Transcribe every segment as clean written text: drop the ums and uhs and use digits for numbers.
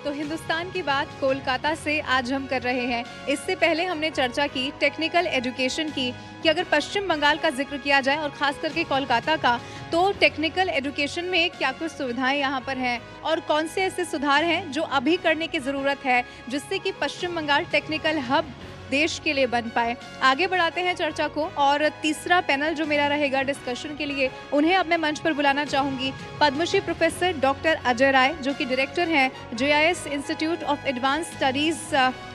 तो हिंदुस्तान की बात कोलकाता से आज हम कर रहे हैं। इससे पहले हमने चर्चा की टेक्निकल एजुकेशन की कि अगर पश्चिम बंगाल का जिक्र किया जाए और खास करके कोलकाता का, तो टेक्निकल एजुकेशन में क्या कुछ सुविधाएं यहाँ पर हैं और कौन से ऐसे सुधार हैं जो अभी करने की ज़रूरत है जिससे कि पश्चिम बंगाल टेक्निकल हब देश के लिए बन पाए। आगे बढ़ाते हैं चर्चा को और तीसरा पैनल जो मेरा रहेगा डिस्कशन के लिए, उन्हें अब मैं मंच पर बुलाना चाहूंगी। पद्मश्री प्रोफेसर डॉक्टर अजय राय, जो कि डायरेक्टर हैं JIS institute of advance studies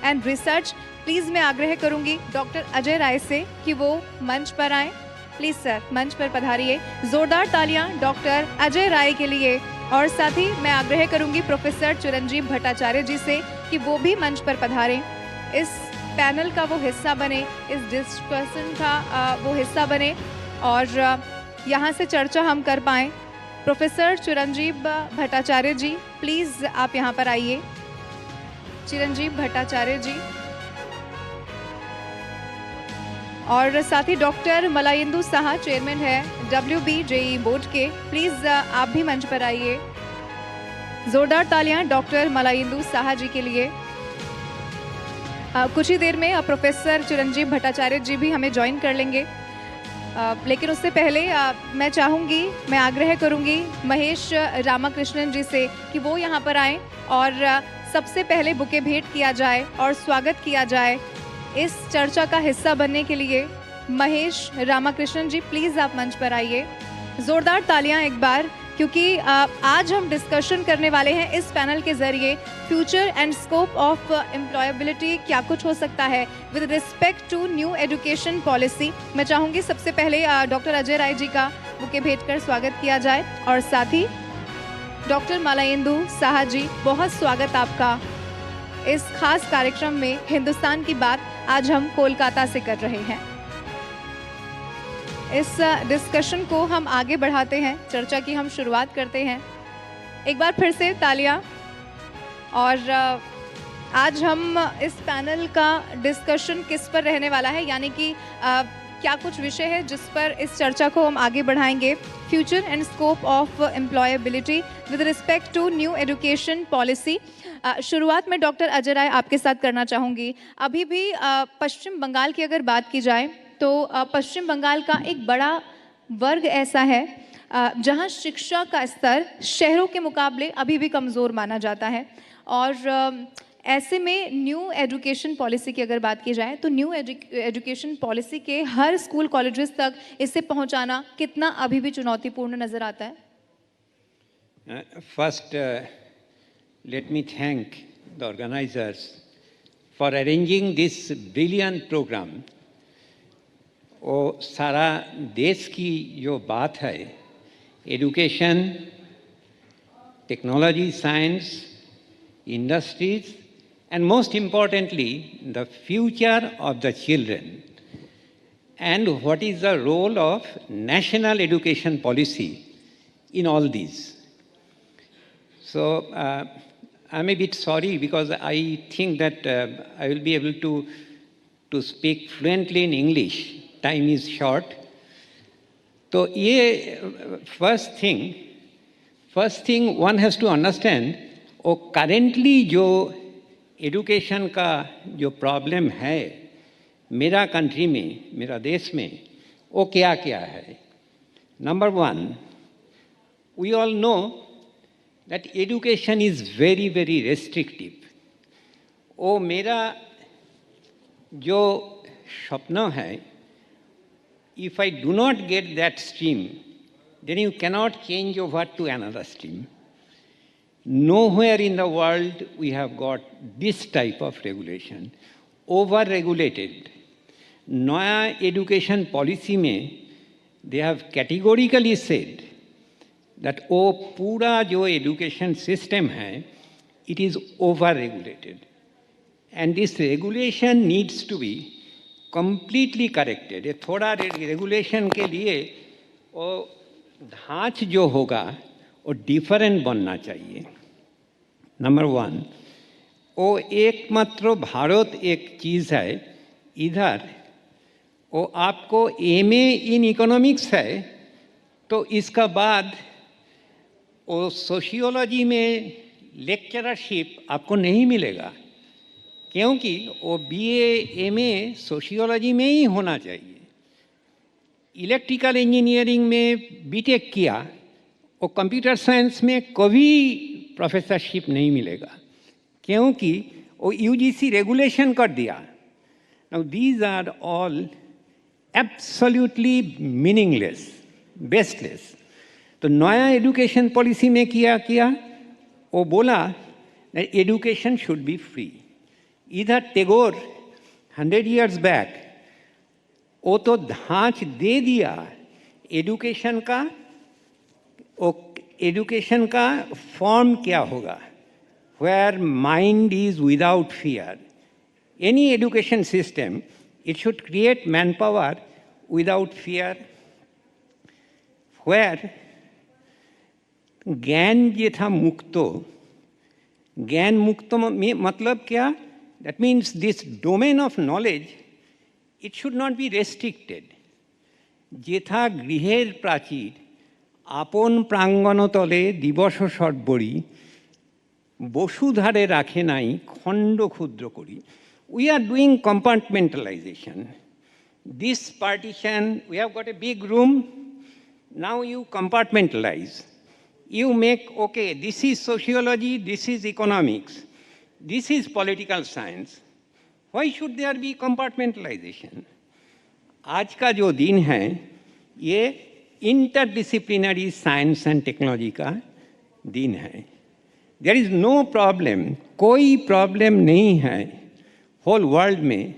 and research. Please मैं आग्रह करूंगी डॉक्टर अजय राय से कि वो मंच पर आए। प्लीज सर, मंच पर पधारिए। जोरदार तालियां डॉक्टर अजय राय के लिए। और साथ ही मैं आग्रह करूंगी प्रोफेसर चिरंजीव भट्टाचार्य जी से कि वो भी मंच पर पधारें, इस पैनल का वो हिस्सा बने, इस डिस्कशन का वो हिस्सा बने और यहाँ से चर्चा हम कर पाएँ। प्रोफेसर चिरंजीव भट्टाचार्य जी, प्लीज़ आप यहाँ पर आइए। चिरंजीव भट्टाचार्य जी और साथ ही डॉक्टर मलायेंदु साहा, चेयरमैन है WBJE बोर्ड के, प्लीज़ आप भी मंच पर आइए। जोरदार तालियां डॉक्टर मलायेंदु साहा जी के लिए। कुछ ही देर में प्रोफेसर चिरंजीव भट्टाचार्य जी भी हमें ज्वाइन कर लेंगे, लेकिन उससे पहले मैं आग्रह करूंगी महेश रामाकृष्णन जी से कि वो यहाँ पर आएँ और सबसे पहले बुके भेंट किया जाए और स्वागत किया जाए इस चर्चा का हिस्सा बनने के लिए। महेश रामाकृष्णन जी, प्लीज़ आप मंच पर आइए। ज़ोरदार तालियां एक बार, क्योंकि आज हम डिस्कशन करने वाले हैं इस पैनल के जरिए future and scope of employability क्या कुछ हो सकता है with respect to new education policy. मैं चाहूँगी सबसे पहले डॉक्टर अजय राय जी का बुके भेंट कर स्वागत किया जाए और साथ ही डॉक्टर मलायेंदु साहा जी, बहुत स्वागत आपका इस खास कार्यक्रम में। हिंदुस्तान की बात आज हम कोलकाता से कर रहे हैं। इस डिस्कशन को हम आगे बढ़ाते हैं, चर्चा की हम शुरुआत करते हैं। एक बार फिर से तालियां। और आज हम इस पैनल का डिस्कशन किस पर रहने वाला है, यानी कि क्या कुछ विषय है जिस पर इस चर्चा को हम आगे बढ़ाएंगे। Future and scope of employability with respect to new education policy. शुरुआत में डॉक्टर अजय राय आपके साथ करना चाहूँगी। अभी भी पश्चिम बंगाल की अगर बात की जाए तो पश्चिम बंगाल का एक बड़ा वर्ग ऐसा है जहां शिक्षा का स्तर शहरों के मुकाबले अभी भी कमज़ोर माना जाता है। और ऐसे में न्यू एजुकेशन पॉलिसी की अगर बात की जाए तो न्यू एजुकेशन पॉलिसी के हर स्कूल कॉलेजेस तक इसे पहुंचाना कितना अभी भी चुनौतीपूर्ण नज़र आता है। First let me thank the organizers for arranging this brilliant program. और सारा देश की जो बात है, education, technology, science, industries and most importantly the future of the children, and what is the role of national education policy in all these. So I'm a bit sorry because I think that I will be able to speak fluently in English. Time is short. So ये first thing one has to understand, और currently जो education का जो problem है मेरा country में, मेरा देश में, वो क्या क्या है। Number one, we all know that education is very, very restrictive. वो मेरा जो सपना है, if I do not get that stream, then you cannot change over to another stream. Nowhere in the world we have got this type of regulation, over-regulated. नया education policy में they have categorically said that वो पूरा जो education system है, it is over-regulated. And this regulation needs to be completely corrected. ये थोड़ा regulation के लिए वो ढांच जो होगा वो डिफरेंट बनना चाहिए। नंबर वन, वो एकमात्र भारत एक चीज़ है, इधर वो आपको MA इन इकोनॉमिक्स है तो इसका बाद वो सोशियोलॉजी में लेक्चरशिप आपको नहीं मिलेगा, क्योंकि वो बीए एमए सोशियोलॉजी में ही होना चाहिए। इलेक्ट्रिकल इंजीनियरिंग में बीटेक किया, वो कंप्यूटर साइंस में कभी प्रोफेसरशिप नहीं मिलेगा, क्योंकि वो यूजीसी रेगुलेशन कर दिया। Now these are all absolutely meaningless, baseless. तो नया एजुकेशन पॉलिसी में किया वो बोला एजुकेशन शुड बी फ्री। इधर टैगोर 100 years बैक वो तो धांच दे दिया एजुकेशन का, वो एजुकेशन का फॉर्म क्या होगा, where mind is without fear. Any education system it should create man power without fear, where ज्ञान ये था मुक्तो। ज्ञान मुक्तो में मतलब क्या? That means this domain of knowledge it should not be restricted. যেথা গৃহের প্রাচীর আপন প্রাঙ্গণতলে দিবস সর্বরি বসুধারে রাখে নাই খণ্ড ক্ষুদ্র করি। We are doing compartmentalization. This partition, we have got a big room, now you compartmentalize. You make, okay, this is sociology, this is economics, this is political science. Why should there be compartmentalization? आज का जो दिन है ये interdisciplinary science and technology का दिन है। There is no problem, कोई प्रॉब्लम नहीं है होल वर्ल्ड में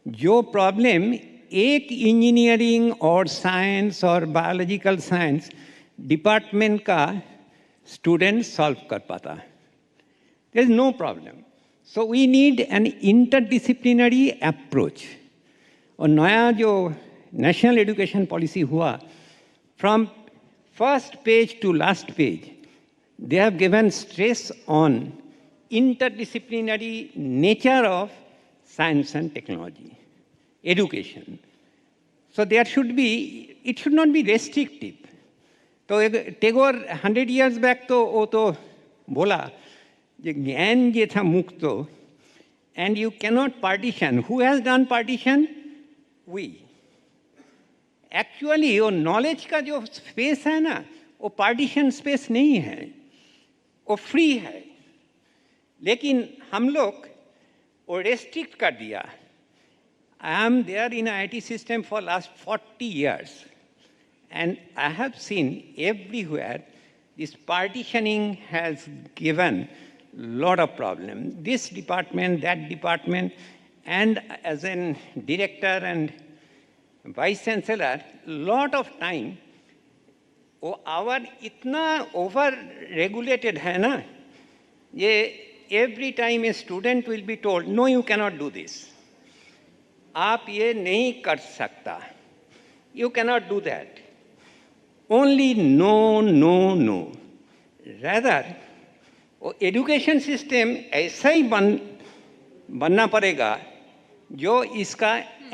जो प्रॉब्लम एक इंजीनियरिंग और साइंस और बायोलॉजिकल साइंस डिपार्टमेंट का स्टूडेंट सॉल्व कर पाता। There is no problem. So we need an interdisciplinary approach. और नया जो नेशनल एजुकेशन पॉलिसी हुआ, from first page to last page they have given stress on interdisciplinary nature of science and technology education. So there should be, it should not be restrictive. तो Tagore 100 years back तो वो तो बोला ज्ञान ये था मुक्तो, and you cannot partition. Who has done partition? We. Actually वो नॉलेज का जो स्पेस है ना, वो पार्टीशन स्पेस नहीं है, वो फ्री है। लेकिन हम लोग वो रेस्ट्रिक्ट कर दिया। I am there in IT system for last 40 years, and I have seen everywhere this partitioning has given lot of problem. This department, that department, and as a director and vice chancellor, lot of time वो our इतना over regulated है ना, ये every time a student will be told no you cannot do this, आप ये नहीं कर सकता, you cannot do that, only no no no। rather वो एजुकेशन सिस्टम ऐसा ही बनना पड़ेगा जो इसका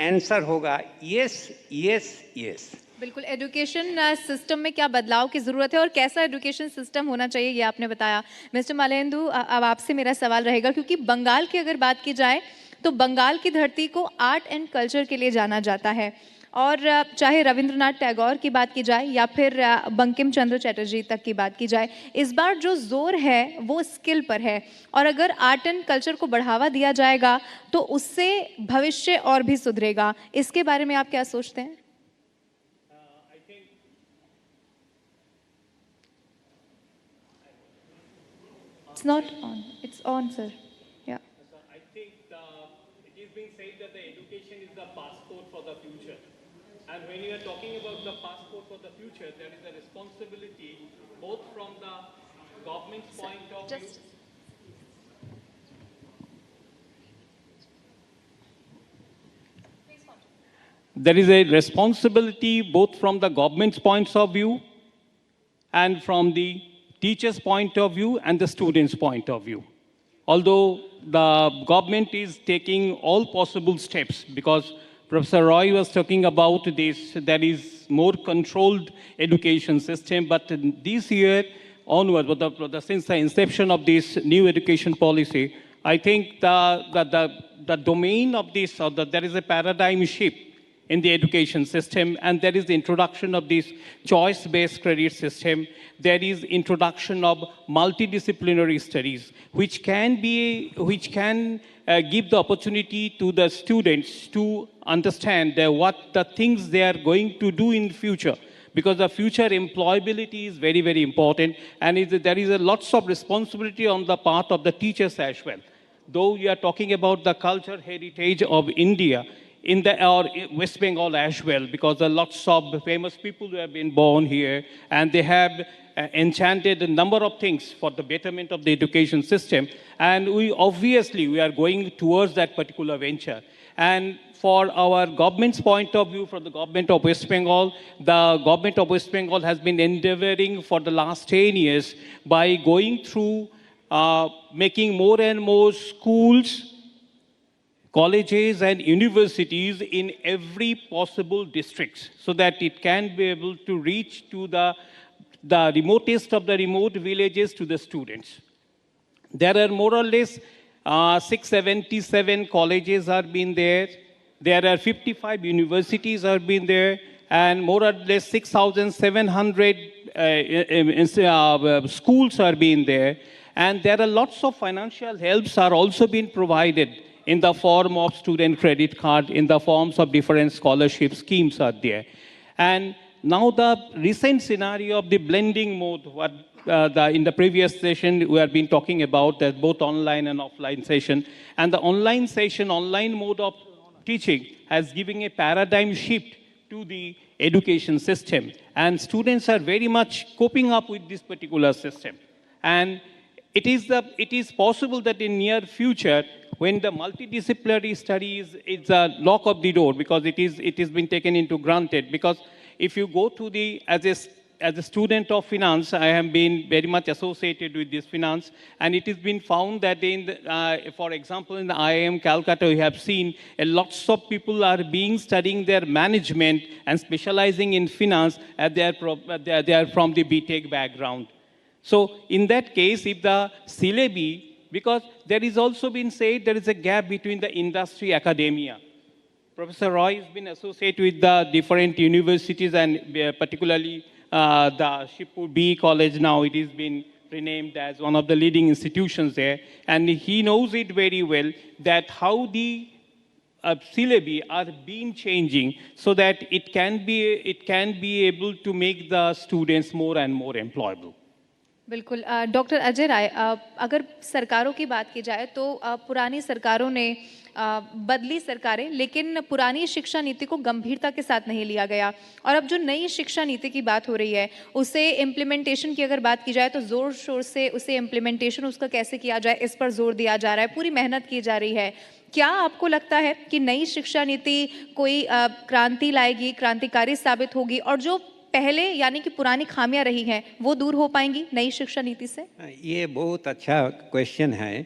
आंसर होगा यस यस यस। बिल्कुल, एजुकेशन सिस्टम में क्या बदलाव की ज़रूरत है और कैसा एजुकेशन सिस्टम होना चाहिए ये आपने बताया। मिस्टर मालेंदु, अब आपसे मेरा सवाल रहेगा, क्योंकि बंगाल की अगर बात की जाए तो बंगाल की धरती को आर्ट एंड कल्चर के लिए जाना जाता है, और चाहे रविंद्रनाथ टैगोर की बात की जाए या फिर बंकिम चंद्र चटर्जी तक की बात की जाए, इस बार जो जोर है वो स्किल पर है, और अगर आर्ट एंड कल्चर को बढ़ावा दिया जाएगा तो उससे भविष्य और भी सुधरेगा। इसके बारे में आप क्या सोचते हैं? It's not on. It's on, sir. Yeah. I think it is being said that the education is the passport for the future. And when you are talking about the passport for the future, there is a responsibility both from the government's point of view. There is a responsibility both from the government's points of view and from the teacher's point of view and the student's point of view. Although the government is taking all possible steps, because Professor Roy was talking about this, there is more controlled education system, but this year onwards, since the inception of this new education policy, I think the domain of this, there is a paradigm shift in the education system, and there is the introduction of this choice-based credit system. There is introduction of multidisciplinary studies, which can give the opportunity to the students to understand what the things they are going to do in the future. Because the future employability is very, very important, and there is lots of responsibility on the part of the teachers as well. Though we are talking about the culture heritage of India, or West Bengal as well, because there are lots of famous people who have been born here, and they have enchanted a number of things for the betterment of the education system. And we are going towards that particular venture. And for our government's point of view, from the government of West Bengal, the government of West Bengal has been endeavoring for the last 10 years by going through making more and more schools, colleges and universities in every possible districts, so that it can be able to reach to the remotest of the remote villages to the students. There are more or less 677 colleges are being there. There are 55 universities are being there, and more or less 6,700 schools are being there. And there are lots of financial helps are also being provided in the form of student credit card, in the forms of different scholarship schemes are there. And now the recent scenario of the blending mode, what in the previous session we have been talking about, that both online and offline session. And the online session, online mode of teaching has given a paradigm shift to the education system. And students are very much coping up with this particular system. And it is possible that in near future, when the multidisciplinary studies is a lock of the door, because it has been taken into granted. Because if you go to as a student of finance, I have been very much associated with this finance, and it has been found that for example, in the IIM Calcutta, we have seen lots of people are studying their management and specializing in finance, as they are from the BTech background. So in that case, if the syllabi, because there is also been said there is a gap between the industry academia. Professor Roy has been associated with the different universities, and particularly the Shibpur B College now, it has been renamed as one of the leading institutions there. And he knows it very well that how the syllabi are being changing so that it can be able to make the students more and more employable. बिल्कुल doctor Ajay Rai, अगर सरकारों की बात की जाए तो पुरानी सरकारों ने बदली सरकारें, लेकिन पुरानी शिक्षा नीति को गंभीरता के साथ नहीं लिया गया। और अब जो नई शिक्षा नीति की बात हो रही है, उसे इम्प्लीमेंटेशन की अगर बात की जाए तो ज़ोर शोर से उसे इम्प्लीमेंटेशन उसका कैसे किया जाए, इस पर जोर दिया जा रहा है, पूरी मेहनत की जा रही है। क्या आपको लगता है कि नई शिक्षा नीति कोई क्रांति लाएगी, क्रांतिकारी साबित होगी, और जो पहले यानी कि पुरानी खामियां रही हैं वो दूर हो पाएंगी नई शिक्षा नीति से? ये बहुत अच्छा क्वेश्चन है।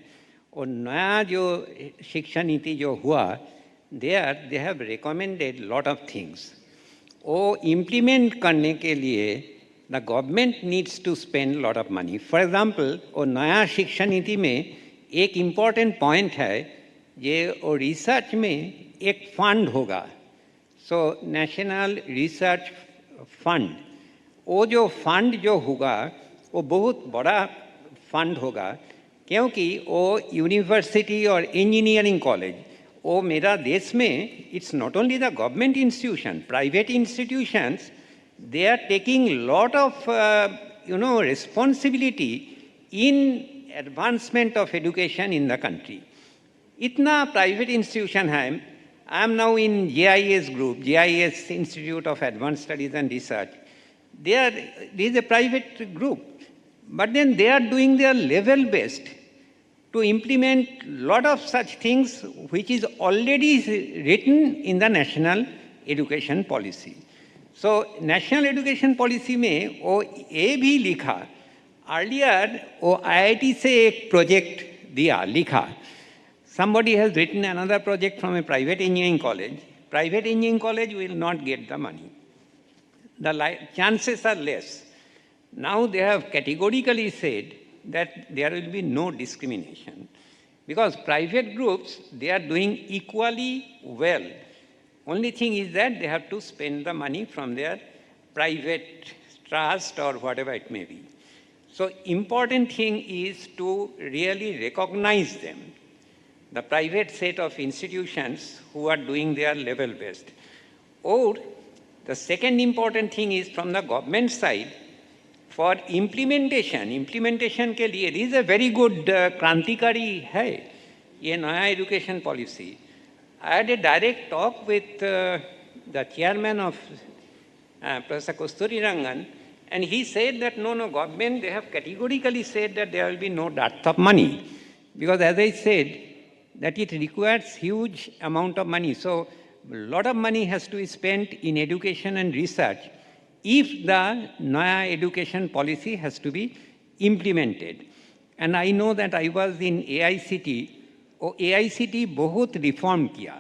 और नया जो शिक्षा नीति जो हुआ, they have recommended lot of things. वो इम्प्लीमेंट करने के लिए the government needs to spend lot of money. For example, वो नया शिक्षा नीति में एक इम्पॉर्टेंट पॉइंट है, ये और रिसर्च में एक फंड होगा, सो नेशनल रिसर्च फंड। वो जो फंड जो होगा वो बहुत बड़ा फंड होगा, क्योंकि वो यूनिवर्सिटी और इंजीनियरिंग कॉलेज, वो मेरा देश में it's not only the government institution, private institutions, they are taking lot of responsibility in advancement of education in the country. इतना प्राइवेट इंस्टीट्यूशन है। I am now in JIS Group, JIS Institute of Advanced Studies and Research. There is a private group, but then they are doing their level best to implement lot of such things which is already written in the national education policy. So national education policy में वो ये भी लिखा, earlier वो IIT से एक project दिया, लिखा, somebody has written another project from a private engineering college. Private engineering college will not get the money. The chances are less. Now they have categorically said that there will be no discrimination. Because private groups, they are doing equally well. Only thing is that they have to spend the money from their private trust or whatever it may be. So important thing is to really recognize them, the private set of institutions who are doing their level best. Or the second important thing is from the government side, for implementation के लिए it is a very good क्रांतिकारी है ये नया education policy. I had a direct talk with the chairman of Professor Kasturirangan, and he said that no, government, they have categorically said that there will be no dearth of money. Because as I said, that it requires huge amount of money. So a lot of money has to be spent in education and research if the Naya education policy has to be implemented. And I know that I was in AICT, और AICT बहुत reform किया,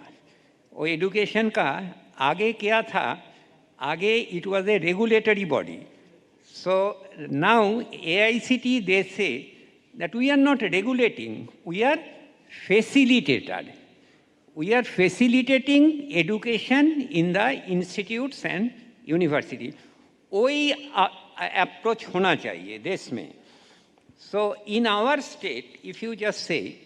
और education का आगे क्या था, आगे it was a regulatory body. So now AICT, they say that we are not regulating, we are facilitated. We are facilitating education in the institutes and university. वही approach होना चाहिए देश में. So in our state, if you just say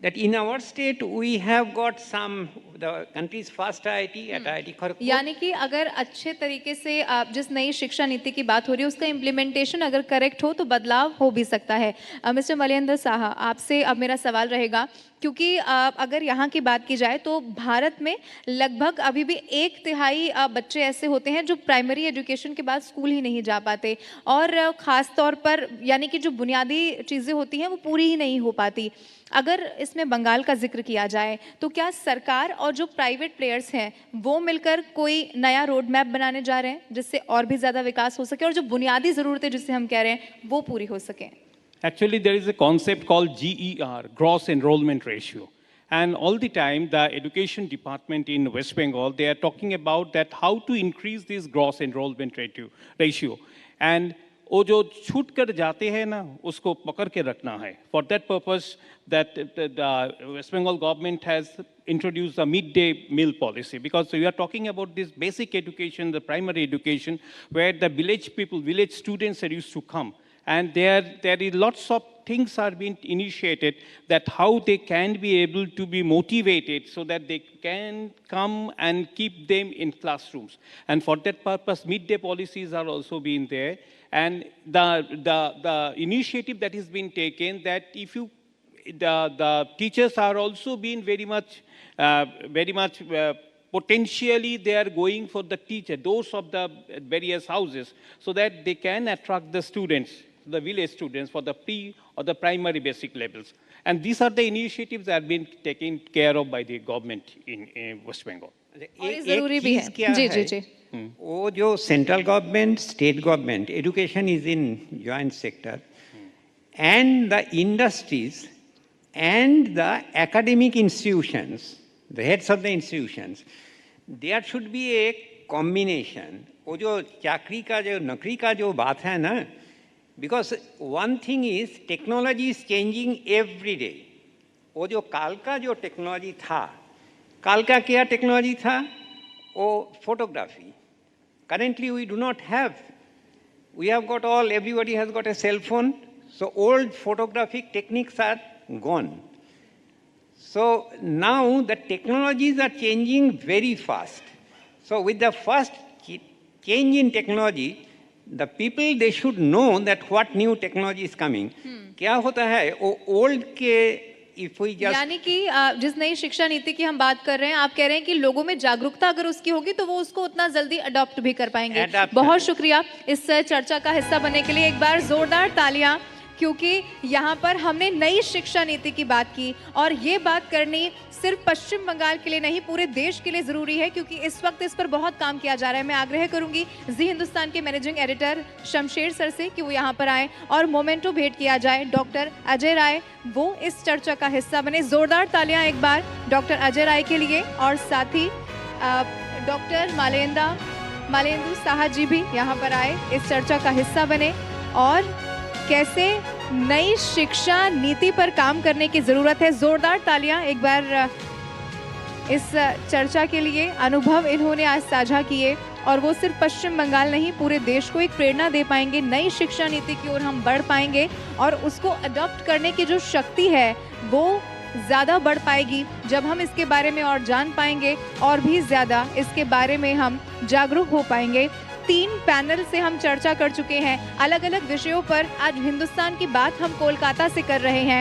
that in our state we have got some, the country's first IIT at IIT Kharagpur. यानी कि अगर अच्छे तरीके से आप जिस नई शिक्षा नीति की बात हो रही है उसका इम्प्लीमेंटेशन अगर करेक्ट हो तो बदलाव हो भी सकता है. मिस्टर मलेंद्र साहा, आपसे अब मेरा सवाल रहेगा, क्योंकि अगर यहाँ की बात की जाए तो भारत में लगभग अभी भी 1/3 बच्चे ऐसे होते हैं जो प्राइमरी एजुकेशन के बाद स्कूल ही नहीं जा पाते, और ख़ास तौर पर यानी कि जो बुनियादी चीज़ें होती हैं वो पूरी ही नहीं हो पाती. अगर इसमें बंगाल का जिक्र किया जाए तो क्या सरकार और जो प्राइवेट प्लेयर्स हैं वो मिलकर कोई नया रोड मैप बनाने जा रहे हैं जिससे और भी ज़्यादा विकास हो सके और जो बुनियादी ज़रूरतें जिससे हम कह रहे हैं वो पूरी हो सकें? Actually, there is a concept called GER, Gross Enrollment Ratio. And all the time, the education department in West Bengal, they are talking about that how to increase this gross enrollment ratio. And वो जो छूट कर जाते हैं ना, उसको पकड़ के रखना है. For that purpose, that the West Bengal government has introduced a midday meal policy, because we are talking about this basic education, the primary education, where the village people, village students are used to come. And there is lots of things are being initiated that how they can be able to be motivated so that they can come and keep them in classrooms. And for that purpose, midday policies are also being there. And the initiative that is being taken, that if you, the teachers are also being very much potentially they are going for the teacher, those of the various houses, so that they can attract the students, the village students, for the pre or the primary basic levels. And these are the initiatives that have been taken care of by the government in West Bengal. और ज़रूरी भी है. जी जी जी. वो जो central government, state government, education is in joint sector, and the industries and the academic institutions, the heads of the institutions, there should be a combination. वो जो चाकरी का जो नौकरी का जो बात है ना, because one thing is technology is changing every day. वो जो काल का जो टेक्नोलॉजी था, काल का क्या टेक्नोलॉजी था? वो photography. Currently we do not have. We have got all, everybody has got a cell phone, so old photographic techniques are gone. So now the technologies are changing very fast. So with the first change in technology, the people, they should know that what new technology is coming. क्या होता है वो old के, if we just, यानी कि जिस नई शिक्षा नीति की हम बात कर रहे हैं, आप कह रहे हैं कि लोगों में जागरूकता अगर उसकी होगी तो वो उसको उतना जल्दी अडॉप्ट भी कर पाएंगे. बहुत शुक्रिया इस चर्चा का हिस्सा बनने के लिए. एक बार जोरदार तालियां, क्योंकि यहाँ पर हमने नई शिक्षा नीति की बात की, और ये बात करनी सिर्फ पश्चिम बंगाल के लिए नहीं पूरे देश के लिए ज़रूरी है, क्योंकि इस वक्त इस पर बहुत काम किया जा रहा है. मैं आग्रह करूंगी जी हिंदुस्तान के मैनेजिंग एडिटर शमशेर सर से कि वो यहाँ पर आए और मोमेंटो भेंट किया जाए. डॉक्टर अजय राय वो इस चर्चा का हिस्सा बने. जोरदार तालियां एक बार डॉक्टर अजय राय के लिए, और साथ ही डॉक्टर मालेंद्र साहा जी भी यहाँ पर आए, इस चर्चा का हिस्सा बने. और कैसे नई शिक्षा नीति पर काम करने की ज़रूरत है। ज़ोरदार तालियां एक बार इस चर्चा के लिए। अनुभव इन्होंने आज साझा किए और वो सिर्फ पश्चिम बंगाल नहीं, पूरे देश को एक प्रेरणा दे पाएंगे। नई शिक्षा नीति की ओर हम बढ़ पाएंगे और उसको अडॉप्ट करने की जो शक्ति है वो ज़्यादा बढ़ पाएगी जब हम इसके बारे में और जान पाएंगे और भी ज़्यादा इसके बारे में हम जागरूक हो पाएंगे। 3 पैनल से हम चर्चा कर चुके हैं अलग अलग विषयों पर। आज हिंदुस्तान की बात हम कोलकाता से कर रहे हैं।